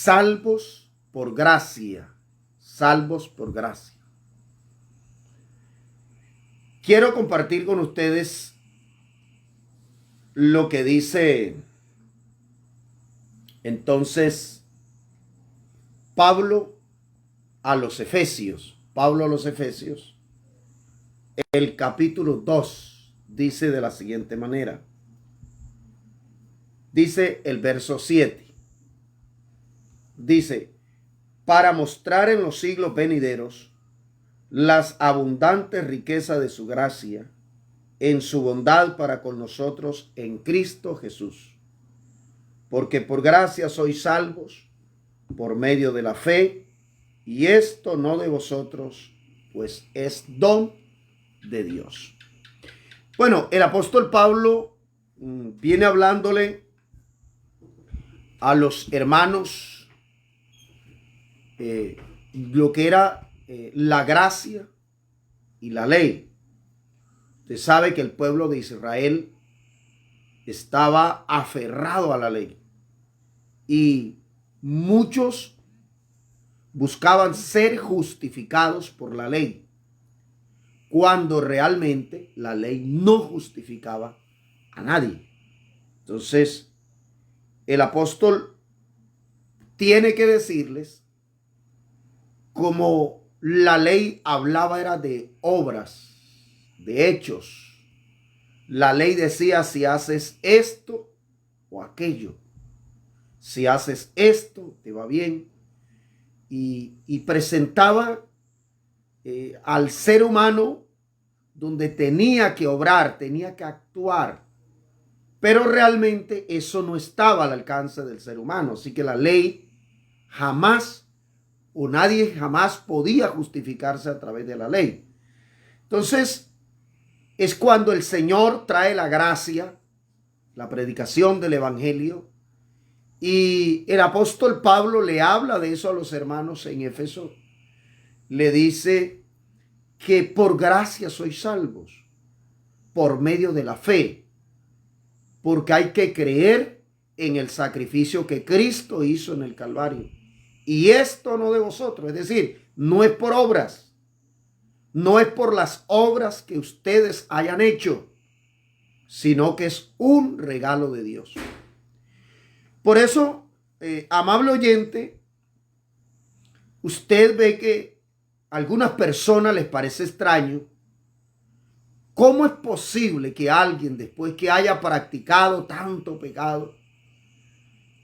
salvos por gracia, salvos por gracia. Quiero compartir con ustedes lo que dice entonces Pablo a los Efesios. Pablo a los Efesios, el capítulo 2, dice de la siguiente manera. Dice el verso 7. Dice, para mostrar en los siglos venideros las abundantes riquezas de su gracia en su bondad para con nosotros en Cristo Jesús. Porque por gracia sois salvos por medio de la fe, y esto no de vosotros, pues es don de Dios. Bueno, el apóstol Pablo viene hablándole a los hermanos lo que era la gracia y la ley. Usted sabe que el pueblo de Israel estaba aferrado a la ley y muchos buscaban ser justificados por la ley, cuando realmente la ley no justificaba a nadie. Entonces, el apóstol tiene que decirles, como la ley hablaba era de obras, de hechos. La ley decía si haces esto o aquello. Si haces esto, te va bien. Y presentaba al ser humano donde tenía que obrar, tenía que actuar. Pero realmente eso no estaba al alcance del ser humano. Así que la ley jamás o nadie jamás podía justificarse a través de la ley. Entonces, es cuando el Señor trae la gracia, la predicación del evangelio, y el apóstol Pablo le habla de eso a los hermanos en Éfeso. Le dice que por gracia sois salvos, por medio de la fe, porque hay que creer en el sacrificio que Cristo hizo en el Calvario. Y esto no de vosotros, es decir, no es por obras, no es por las obras que ustedes hayan hecho, sino que es un regalo de Dios. Por eso, amable oyente, usted ve que a algunas personas les parece extraño cómo es posible que alguien, después que haya practicado tanto pecado,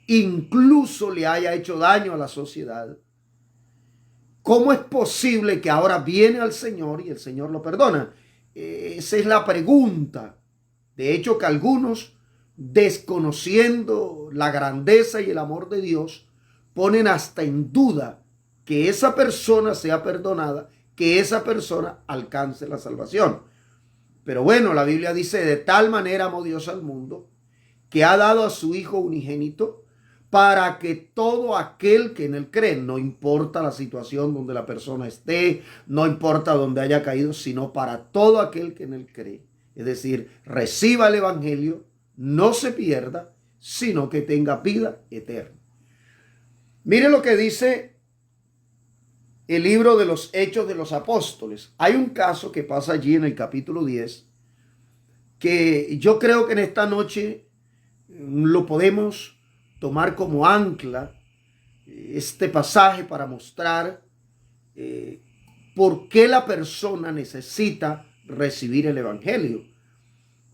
incluso le haya hecho daño a la sociedad, ¿cómo es posible que ahora viene al Señor y el Señor lo perdona? Esa es la pregunta. De hecho, que algunos, desconociendo la grandeza y el amor de Dios, ponen hasta en duda que esa persona sea perdonada, que esa persona alcance la salvación. Pero bueno, la Biblia dice, de tal manera amó Dios al mundo, que ha dado a su Hijo unigénito, para que todo aquel que en él cree, no importa la situación donde la persona esté, no importa donde haya caído, sino para todo aquel que en él cree, es decir, reciba el evangelio, no se pierda, sino que tenga vida eterna. Mire lo que dice el libro de los Hechos de los Apóstoles. Hay un caso que pasa allí en el capítulo 10, que yo creo que en esta noche lo podemos tomar como ancla, este pasaje, para mostrar por qué la persona necesita recibir el evangelio,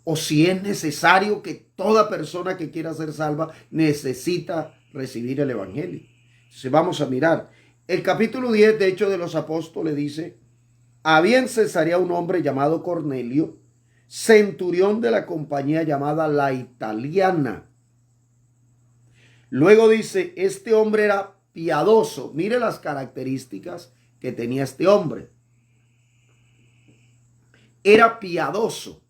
o si es necesario que toda persona que quiera ser salva necesita recibir el evangelio. Entonces vamos a mirar. El capítulo 10 de Hechos de los Apóstoles dice: había en Cesarea un hombre llamado Cornelio, centurión de la compañía llamada La Italiana. Luego dice, este hombre era piadoso. Mire las características que tenía este hombre. Era piadoso.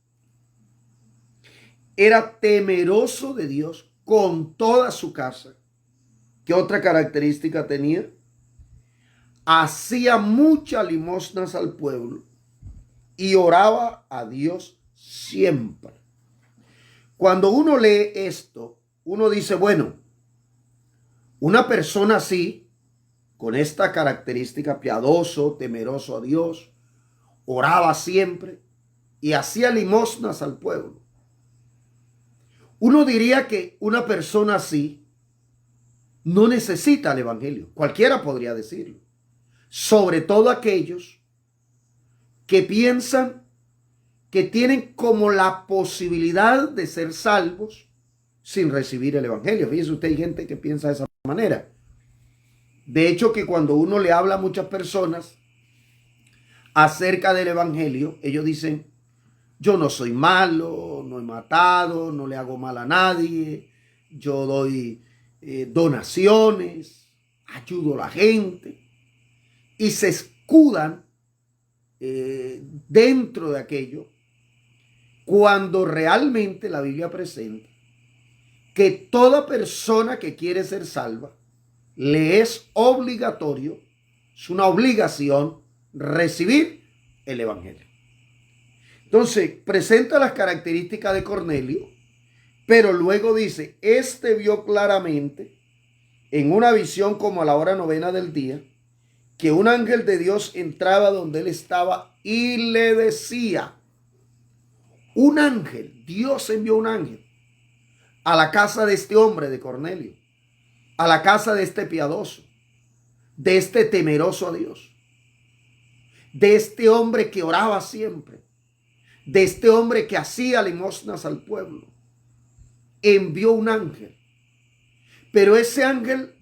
Era temeroso de Dios con toda su casa. ¿Qué otra característica tenía? Hacía muchas limosnas al pueblo y oraba a Dios siempre. Cuando uno lee esto, uno dice, bueno, Una persona así, con esta característica, piadoso, temeroso a Dios, oraba siempre y hacía limosnas al pueblo. Uno diría que una persona así no necesita el evangelio. Cualquiera podría decirlo. Sobre todo aquellos que piensan que tienen como la posibilidad de ser salvos sin recibir el evangelio. Fíjese usted, hay gente que piensa de esa manera. De hecho, que cuando uno le habla a muchas personas acerca del evangelio, ellos dicen: yo no soy malo, no he matado, no le hago mal a nadie, yo doy donaciones, ayudo a la gente, y se escudan dentro de aquello, cuando realmente la Biblia presenta que toda persona que quiere ser salva le es obligatorio, es una obligación recibir el evangelio. Entonces, presenta las características de Cornelio, pero luego dice: este vio claramente en una visión como a la hora novena del día, que un ángel de Dios entraba donde él estaba y le decía. Un ángel, Dios envió un ángel a la casa de este hombre, de Cornelio, a la casa de este piadoso, de este temeroso a Dios, de este hombre que oraba siempre, de este hombre que hacía limosnas al pueblo. Envió un ángel, pero ese ángel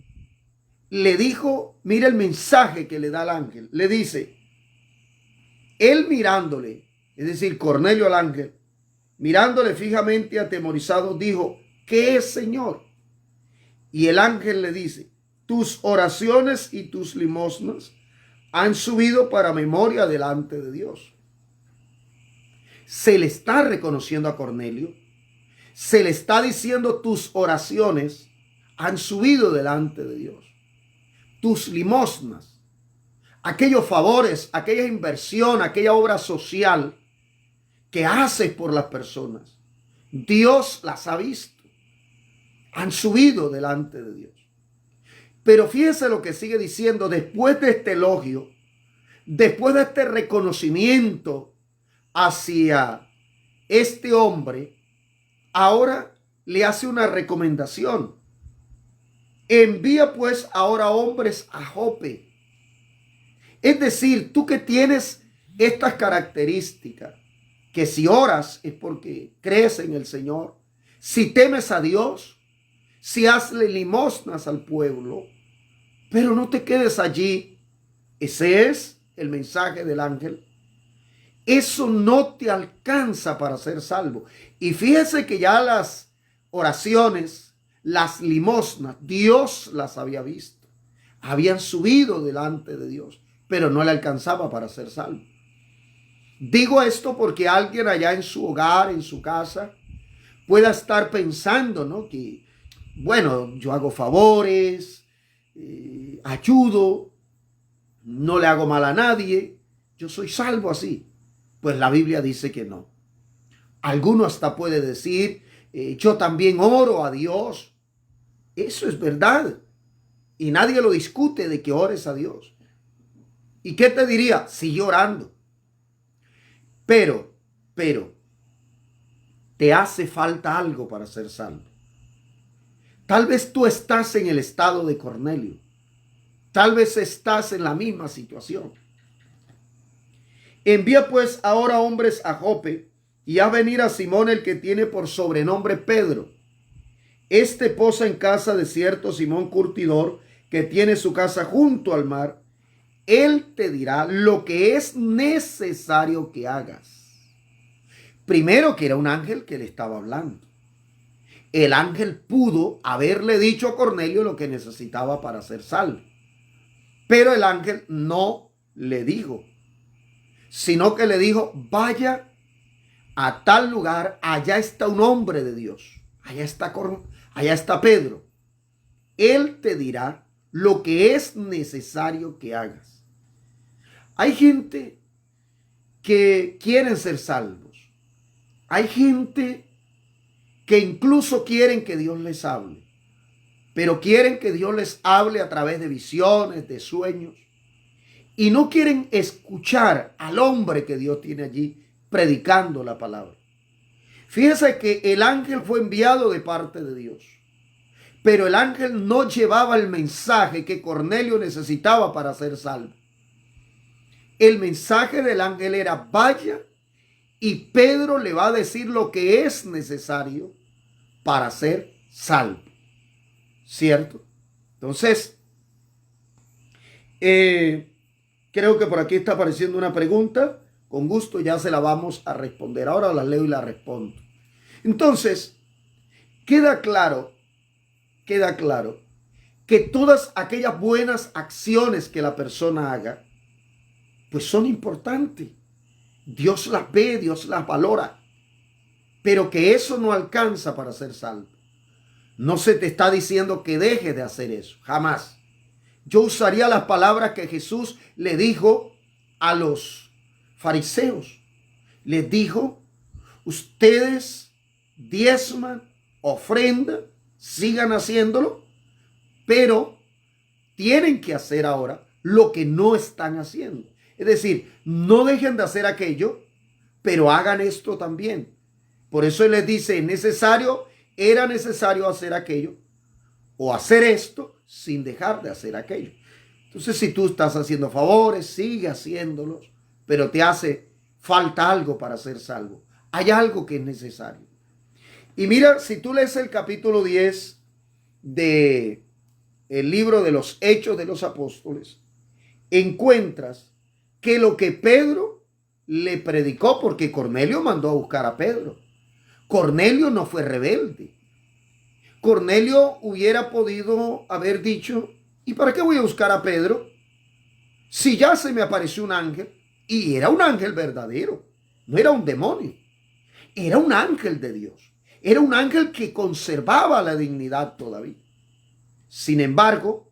le dijo, mira el mensaje que le da el ángel, le dice, él mirándole, es decir, Cornelio al ángel, mirándole fijamente atemorizado, dijo: ¿qué es, Señor? Y el ángel le dice: tus oraciones y tus limosnas han subido para memoria delante de Dios. Se le está reconociendo a Cornelio, se le está diciendo: tus oraciones han subido delante de Dios. Tus limosnas, aquellos favores, aquella inversión, aquella obra social que haces por las personas, Dios las ha visto, han subido delante de Dios. Pero fíjese lo que sigue diciendo después de este elogio, después de este reconocimiento hacia este hombre. Ahora le hace una recomendación: envía pues ahora hombres a Jope. Es decir, tú que tienes estas características, que si oras es porque crees en el Señor, si temes a Dios, si hazle limosnas al pueblo, pero no te quedes allí. Ese es el mensaje del ángel. Eso no te alcanza para ser salvo. Y fíjese que ya las oraciones, las limosnas, Dios las había visto. Habían subido delante de Dios, pero no le alcanzaba para ser salvo. Digo esto porque alguien allá en su hogar, en su casa, pueda estar pensando, ¿no? Que, bueno, yo hago favores, ayudo, no le hago mal a nadie, yo soy salvo así. Pues la Biblia dice que no. Alguno hasta puede decir, yo también oro a Dios. Eso es verdad. Y nadie lo discute de que ores a Dios. ¿Y qué te diría? Sigue orando. Pero, te hace falta algo para ser salvo. Tal vez tú estás en el estado de Cornelio. Tal vez estás en la misma situación. Envía pues ahora hombres a Jope y haz venir a Simón, el que tiene por sobrenombre Pedro. Este posa en casa de cierto Simón curtidor, que tiene su casa junto al mar. Él te dirá lo que es necesario que hagas. Primero, que era un ángel que le estaba hablando. El ángel pudo haberle dicho a Cornelio lo que necesitaba para ser salvo. Pero el ángel no le dijo, sino que le dijo: vaya a tal lugar, allá está un hombre de Dios, allá está Pedro. Él te dirá lo que es necesario que hagas. Hay gente que quieren ser salvos. Hay gente que incluso quieren que Dios les hable. pero quieren que Dios les hable a través de visiones, de sueños, y no quieren escuchar al hombre que Dios tiene allí predicando la palabra. Fíjese que el ángel fue enviado de parte de Dios, pero el ángel no llevaba el mensaje que Cornelio necesitaba para ser salvo. El mensaje del ángel era: vaya y Pedro le va a decir lo que es necesario para ser salvo. ¿Cierto? Entonces, creo que por aquí está apareciendo una pregunta. Con gusto ya se la vamos a responder. Ahora la leo y la respondo. Entonces, queda claro que todas aquellas buenas acciones que la persona haga, pues son importantes. Dios las ve, Dios las valora, pero que eso no alcanza para ser salvo. No se te está diciendo que dejes de hacer eso, jamás. Yo usaría las palabras que Jesús le dijo a los fariseos. Les dijo: ustedes diezman, ofrendan, sigan haciéndolo, pero tienen que hacer ahora lo que no están haciendo. Es decir, no dejen de hacer aquello, pero hagan esto también. Por eso Él les dice: era necesario hacer aquello o hacer esto sin dejar de hacer aquello. Entonces, si tú estás haciendo favores, sigue haciéndolos, pero te hace falta algo para ser salvo. Hay algo que es necesario. Y mira, si tú lees el capítulo 10 del libro de los Hechos de los Apóstoles, encuentras que lo que Pedro le predicó, porque Cornelio mandó a buscar a Pedro. Cornelio no fue rebelde. Cornelio hubiera podido haber dicho: ¿y para qué voy a buscar a Pedro si ya se me apareció un ángel? Y era un ángel verdadero, no era un demonio, era un ángel de Dios, era un ángel que conservaba la dignidad todavía. Sin embargo,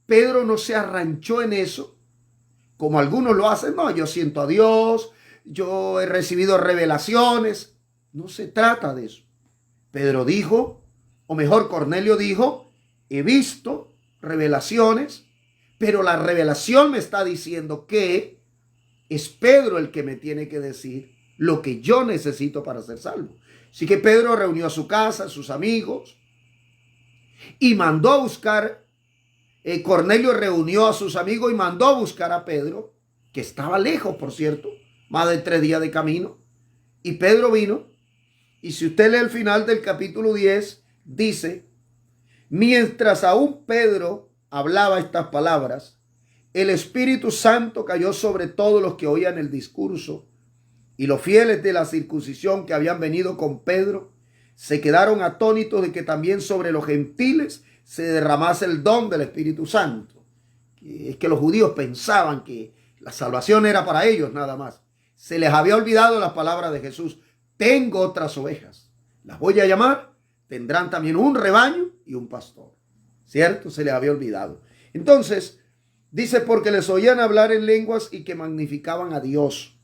Pedro no se arranchó en eso, como algunos lo hacen. No, yo siento a Dios, yo he recibido revelaciones. No se trata de eso. Pedro dijo, o mejor, Cornelio dijo: he visto revelaciones, pero la revelación me está diciendo que es Pedro el que me tiene que decir lo que yo necesito para ser salvo. Así que Pedro reunió a su casa, a sus amigos, y mandó a buscar. Cornelio reunió a sus amigos y mandó a buscar a Pedro, que estaba lejos, por cierto, más de 3 días de camino. Y Pedro vino, y si usted lee el final del capítulo 10, dice: mientras aún Pedro hablaba estas palabras, el Espíritu Santo cayó sobre todos los que oían el discurso, y los fieles de la circuncisión que habían venido con Pedro se quedaron atónitos de que también sobre los gentiles se derramase el don del Espíritu Santo. Es que los judíos pensaban que la salvación era para ellos nada más. Se les había olvidado las palabras de Jesús: tengo otras ovejas, las voy a llamar, tendrán también un rebaño y un pastor. ¿Cierto? Se les había olvidado. Entonces, dice: porque les oían hablar en lenguas y que magnificaban a Dios.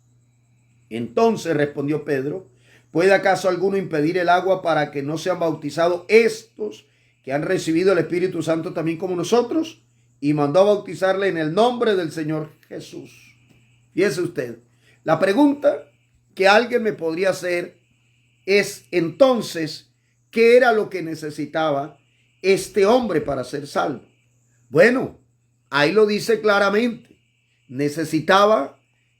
Entonces respondió Pedro: ¿puede acaso alguno impedir el agua para que no sean bautizados estos que han recibido el Espíritu Santo también como nosotros? Y mandó a bautizarle en el nombre del Señor Jesús. Fíjese usted, la pregunta que alguien me podría hacer es: entonces, ¿qué era lo que necesitaba este hombre para ser salvo? Bueno, ahí lo dice claramente. Necesitaba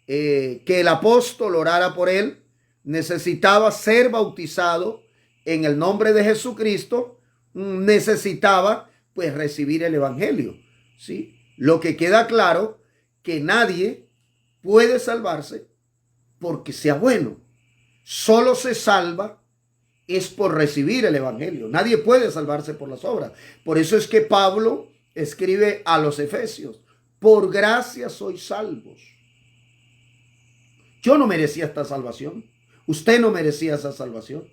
que el apóstol orara por él, necesitaba ser bautizado en el nombre de Jesucristo, necesitaba pues recibir el evangelio, ¿sí? Lo que queda claro, que nadie puede salvarse porque sea bueno. Solo se salva es por recibir el evangelio. Nadie puede salvarse por las obras. Por eso es que Pablo escribe a los Efesios: por gracia sois salvos. Yo no merecía esta salvación. Usted no merecía esa salvación.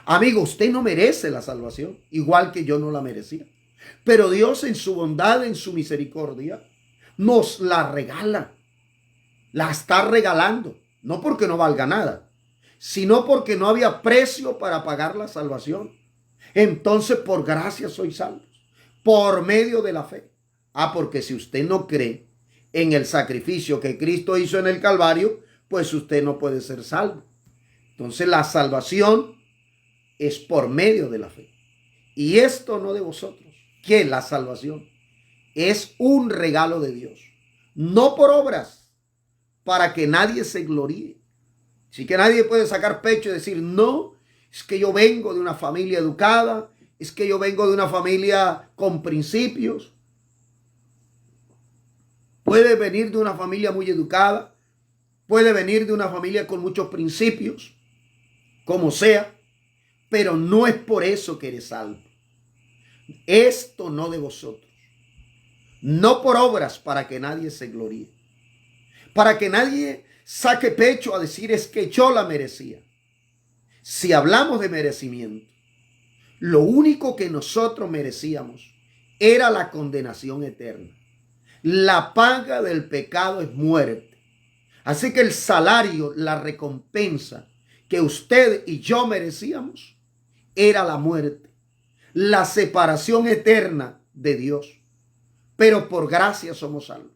Amigo, usted no merece la salvación, igual que yo no la merecía. Pero Dios, en su bondad, en su misericordia, nos la regala. La está regalando. No porque no valga nada, sino porque no había precio para pagar la salvación. Entonces, por gracia sois salvos. por medio de la fe. Porque si usted no cree en el sacrificio que Cristo hizo en el Calvario, pues usted no puede ser salvo. Entonces la salvación es por medio de la fe. Y esto no de vosotros, que la salvación es un regalo de Dios, no por obras, para que nadie se gloríe. Así que nadie puede sacar pecho y decir, no, es que yo vengo de una familia educada, es que yo vengo de una familia con principios. Puede venir de una familia muy educada, puede venir de una familia con muchos principios, como sea, pero no es por eso que eres salvo. Esto no de vosotros, no por obras, para que nadie se gloríe, para que nadie saque pecho a decir es que yo la merecía. Si hablamos de merecimiento, lo único que nosotros merecíamos era la condenación eterna. La paga del pecado es muerte. Así que el salario, la recompensa que usted y yo merecíamos era la muerte, la separación eterna de Dios. Pero por gracia somos salvos.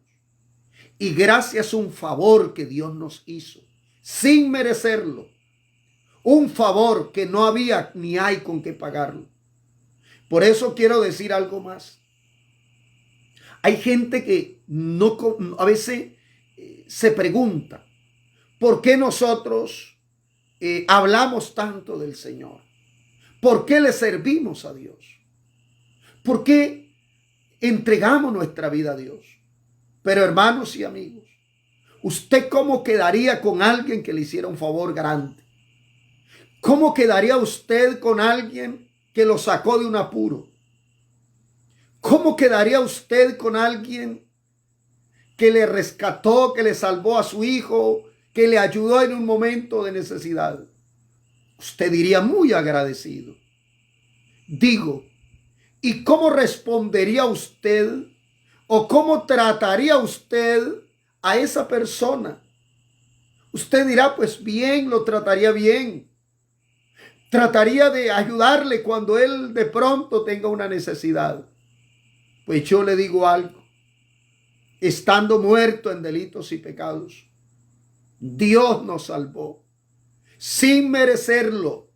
Y gracia es un favor que Dios nos hizo sin merecerlo. Un favor que no había ni hay con qué pagarlo. Por eso quiero decir algo más. Hay gente que a veces se pregunta, ¿por qué nosotros hablamos tanto del Señor? ¿Por qué le servimos a Dios? ¿Por qué entregamos nuestra vida a Dios? Pero hermanos y amigos, ¿usted cómo quedaría con alguien que le hiciera un favor grande? ¿Cómo quedaría usted con alguien que lo sacó de un apuro? ¿Cómo quedaría usted con alguien que le rescató, que le salvó a su hijo, que le ayudó en un momento de necesidad? Usted diría muy agradecido. Digo, ¿y cómo respondería usted o cómo trataría usted a esa persona? Usted dirá, pues bien, lo trataría bien. Trataría de ayudarle cuando él de pronto tenga una necesidad. Pues yo le digo algo. Estando muerto en delitos y pecados, Dios nos salvó sin merecerlo,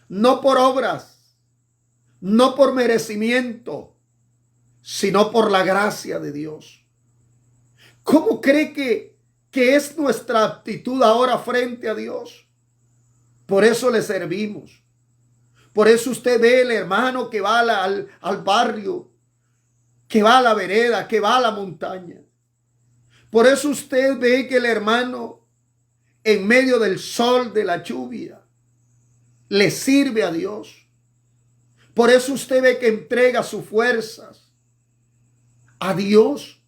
no por obras, no por merecimiento, sino por la gracia de Dios. ¿Cómo cree que es nuestra actitud ahora frente a Dios? Por eso le servimos. Por eso usted ve el hermano que va al barrio, que va a la vereda, que va a la montaña. Por eso usted ve que el hermano en medio del sol, de la lluvia, le sirve a Dios. Por eso usted ve que entrega sus fuerzas a Dios.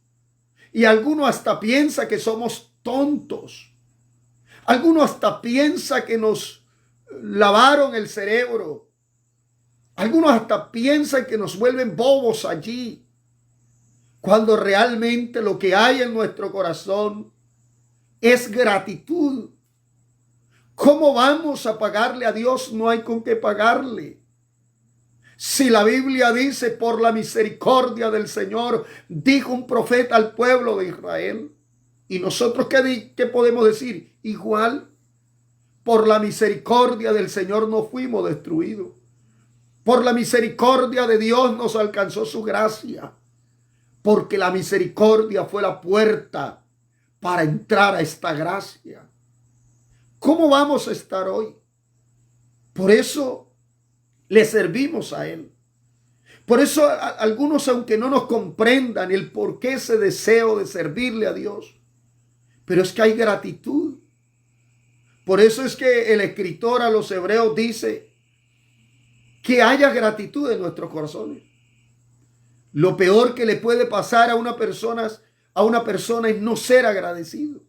Y alguno hasta piensa que somos tontos. Alguno hasta piensa que nos lavaron el cerebro. Algunos hasta piensan que nos vuelven bobos allí, cuando realmente lo que hay en nuestro corazón es gratitud. ¿Cómo vamos a pagarle a Dios? No hay con qué pagarle. Si la Biblia dice, por la misericordia del Señor, dijo un profeta al pueblo de Israel. ¿Y nosotros qué podemos decir? Igual, por la misericordia del Señor no fuimos destruidos. Por la misericordia de Dios nos alcanzó su gracia. Porque la misericordia fue la puerta para entrar a esta gracia. ¿Cómo vamos a estar hoy? Por eso le servimos a Él. Por eso algunos, aunque no nos comprendan el por qué ese deseo de servirle a Dios, pero es que hay gratitud. Por eso es que el escritor a los hebreos dice que haya gratitud en nuestros corazones. Lo peor que le puede pasar a una persona es no ser agradecido.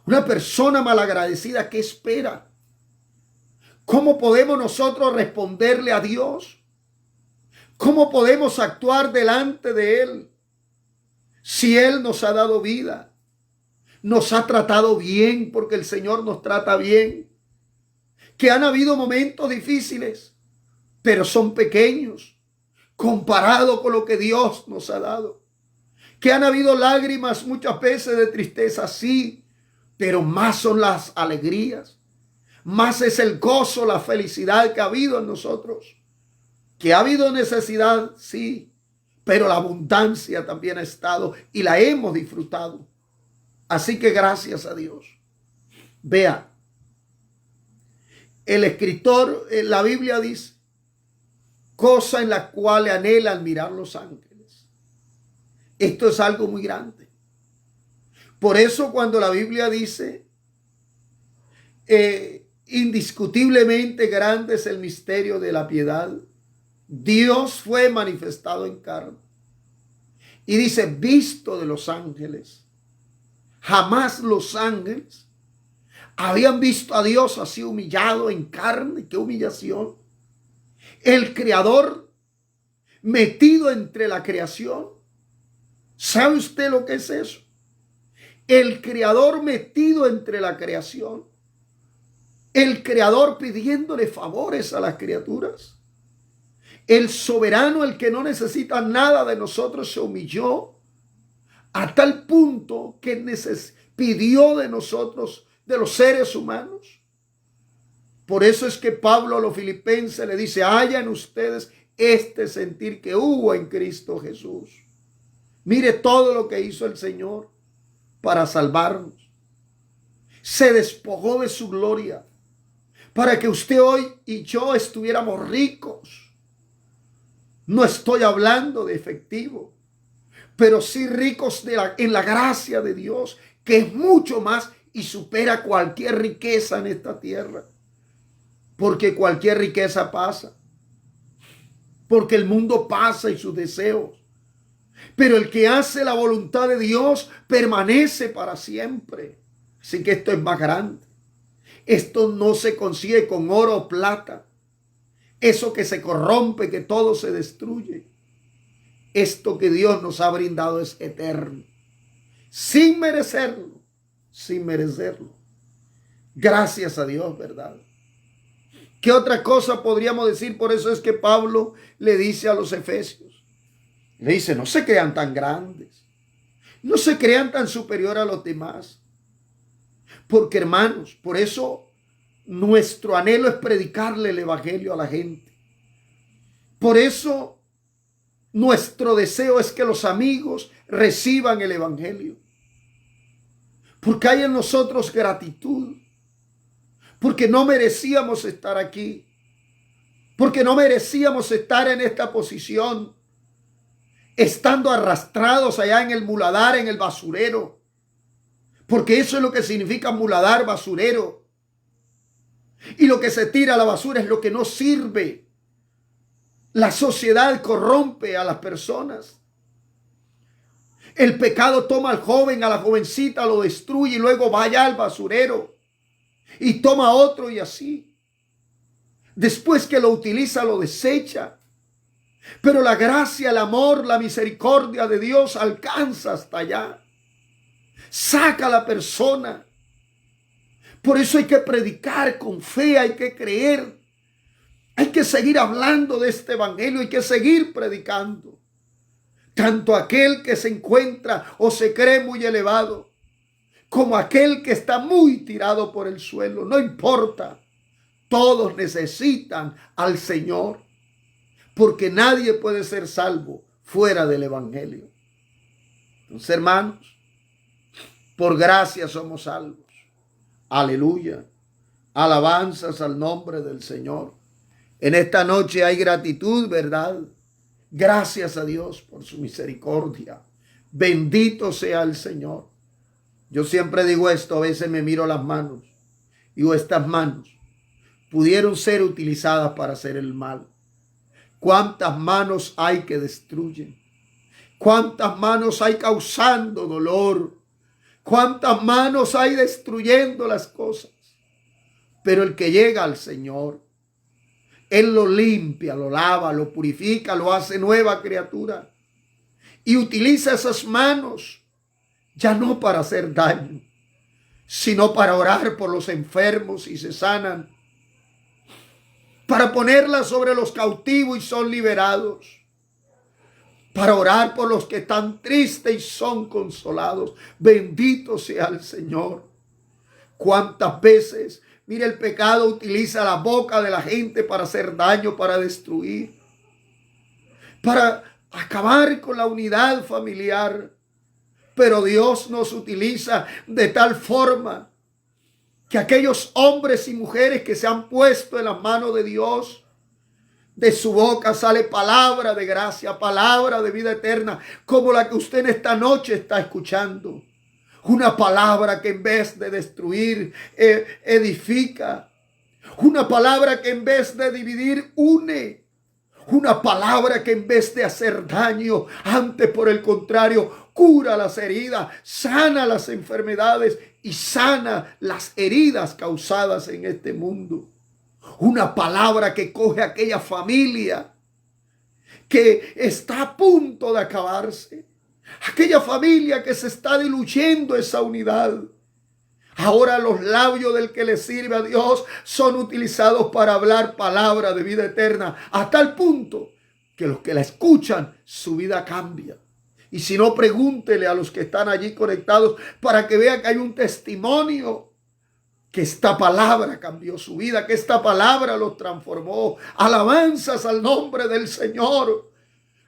Una persona malagradecida, ¿qué espera? ¿Cómo podemos nosotros responderle a Dios? ¿Cómo podemos actuar delante de Él? Si Él nos ha dado vida, nos ha tratado bien, porque el Señor nos trata bien. Que han habido momentos difíciles, pero son pequeños, comparado con lo que Dios nos ha dado. Que han habido lágrimas muchas veces de tristeza, sí, pero más son las alegrías. Más es el gozo, la felicidad que ha habido en nosotros. Que ha habido necesidad, sí, pero la abundancia también ha estado y la hemos disfrutado. Así que gracias a Dios. Vea, el escritor en la Biblia dice, cosa en la cual anhelan mirar los ángeles. Esto es algo muy grande. Por eso cuando la Biblia dice, indiscutiblemente grande es el misterio de la piedad, Dios fue manifestado en carne. Y dice, visto de los ángeles. Jamás los ángeles habían visto a Dios así humillado en carne. ¡Qué humillación! El Creador metido entre la creación. ¿Sabe usted lo que es eso? El Creador metido entre la creación. El Creador pidiéndole favores a las criaturas. El soberano, el que no necesita nada de nosotros, se humilló a tal punto que pidió de nosotros, de los seres humanos. Por eso es que Pablo a los filipenses le dice, hayan ustedes este sentir que hubo en Cristo Jesús. Mire todo lo que hizo el Señor para salvarnos. Se despojó de su gloria para que usted hoy y yo estuviéramos ricos. No estoy hablando de efectivo, pero sí ricos en la gracia de Dios, que es mucho más y supera cualquier riqueza en esta tierra. Porque cualquier riqueza pasa. Porque el mundo pasa y sus deseos. Pero el que hace la voluntad de Dios permanece para siempre. Así que esto es más grande. Esto no se consigue con oro o plata. Eso que se corrompe, que todo se destruye. Esto que Dios nos ha brindado es eterno. Sin merecerlo. Sin merecerlo. Gracias a Dios, ¿verdad? ¿Qué otra cosa podríamos decir? Por eso es que Pablo le dice a los efesios. Le dice, no se crean tan grandes. No se crean tan superior a los demás. Porque hermanos, por eso nuestro anhelo es predicarle el evangelio a la gente. Por eso nuestro deseo es que los amigos reciban el evangelio. Porque hay en nosotros gratitud. Porque no merecíamos estar aquí. Porque no merecíamos estar en esta posición. Estando arrastrados allá en el muladar, en el basurero. Porque eso es lo que significa muladar, basurero. Y lo que se tira a la basura es lo que no sirve. La sociedad corrompe a las personas. El pecado toma al joven, a la jovencita, lo destruye y luego vaya al basurero. Y toma a otro y así. Después que lo utiliza, lo desecha. Pero la gracia, el amor, la misericordia de Dios alcanza hasta allá. Saca a la persona. Por eso hay que predicar con fe, hay que creer. Hay que seguir hablando de este evangelio, hay que seguir predicando. Tanto aquel que se encuentra o se cree muy elevado, como aquel que está muy tirado por el suelo. No importa. Todos necesitan al Señor. Porque nadie puede ser salvo fuera del evangelio. Entonces, hermanos, por gracia somos salvos. Aleluya. Alabanzas al nombre del Señor. En esta noche hay gratitud, ¿verdad? Gracias a Dios por su misericordia. Bendito sea el Señor. Yo siempre digo esto, a veces me miro las manos. Digo, estas manos pudieron ser utilizadas para hacer el mal. ¿Cuántas manos hay que destruyen? ¿Cuántas manos hay causando dolor? ¿Cuántas manos hay destruyendo las cosas? Pero el que llega al Señor, Él lo limpia, lo lava, lo purifica, lo hace nueva criatura. Y utiliza esas manos ya no para hacer daño, sino para orar por los enfermos y se sanan. Para ponerlas sobre los cautivos y son liberados. para orar por los que están tristes y son consolados. Bendito sea el Señor. ¿Cuántas veces, mire, el pecado utiliza la boca de la gente para hacer daño, para destruir, para acabar con la unidad familiar? Pero Dios nos utiliza de tal forma que aquellos hombres y mujeres que se han puesto en las manos de Dios, de su boca sale palabra de gracia, palabra de vida eterna, como la que usted en esta noche está escuchando. Una palabra que en vez de destruir, edifica. Una palabra que en vez de dividir, une. Una palabra que en vez de hacer daño, antes por el contrario, cura las heridas, sana las enfermedades y sana las heridas causadas en este mundo. Una palabra que coge a aquella familia que está a punto de acabarse. Aquella familia que se está diluyendo esa unidad. Ahora los labios del que le sirve a Dios son utilizados para hablar palabra de vida eterna, a tal punto que los que la escuchan, su vida cambia. Y si no, pregúntele a los que están allí conectados para que vean que hay un testimonio, que esta palabra cambió su vida, que esta palabra los transformó. Alabanzas al nombre del Señor.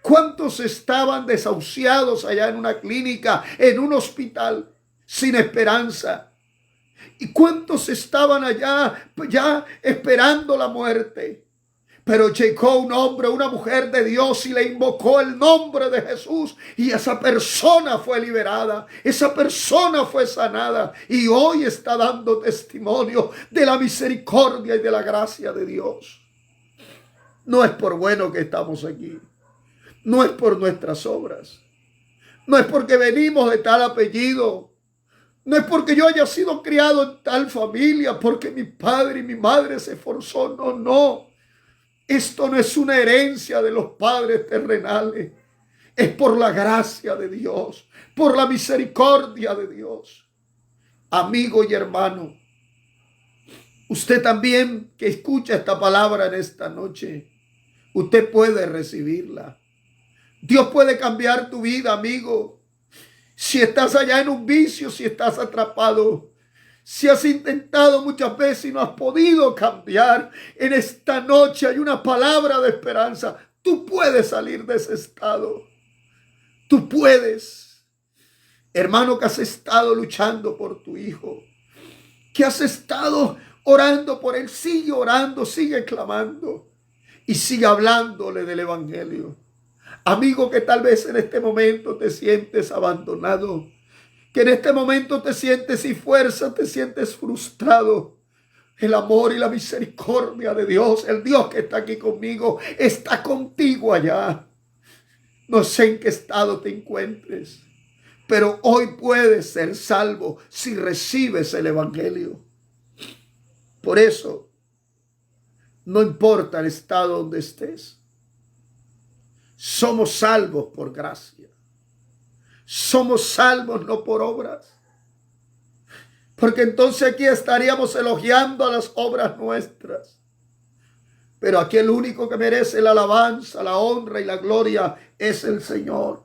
¿Cuántos estaban desahuciados allá en una clínica, en un hospital, sin esperanza? ¿Y cuántos estaban allá ya esperando la muerte? Pero llegó un hombre, una mujer de Dios y le invocó el nombre de Jesús y esa persona fue liberada, esa persona fue sanada y hoy está dando testimonio de la misericordia y de la gracia de Dios. No es por bueno que estamos aquí, no es por nuestras obras, no es porque venimos de tal apellido, no es porque yo haya sido criado en tal familia, porque mi padre y mi madre se esforzó, no. Esto no es una herencia de los padres terrenales. Es por la gracia de Dios, por la misericordia de Dios. Amigo y hermano, usted también que escucha esta palabra en esta noche, usted puede recibirla. Dios puede cambiar tu vida, amigo. Si estás allá en un vicio, si estás atrapado, si has intentado muchas veces y no has podido cambiar, en esta noche hay una palabra de esperanza. Tú puedes salir de ese estado. Tú puedes. Hermano, que has estado luchando por tu hijo, que has estado orando por él, sigue orando, sigue clamando y sigue hablándole del evangelio. Amigo, que tal vez en este momento te sientes abandonado, que en este momento te sientes sin fuerza, te sientes frustrado. El amor y la misericordia de Dios, el Dios que está aquí conmigo, está contigo allá. No sé en qué estado te encuentres, pero hoy puedes ser salvo si recibes el evangelio. Por eso, no importa el estado donde estés, somos salvos por gracia. Somos salvos no por obras. Porque entonces aquí estaríamos elogiando a las obras nuestras. Pero aquí el único que merece la alabanza, la honra y la gloria es el Señor.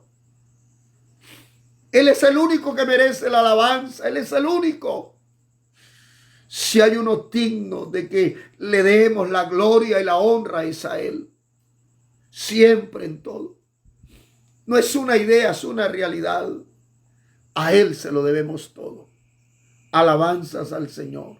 Él es el único que merece la alabanza. Él es el único. Si hay uno digno de que le demos la gloria y la honra, es a Él. Siempre en todo. No es una idea, es una realidad. A Él se lo debemos todo. Alabanzas al Señor.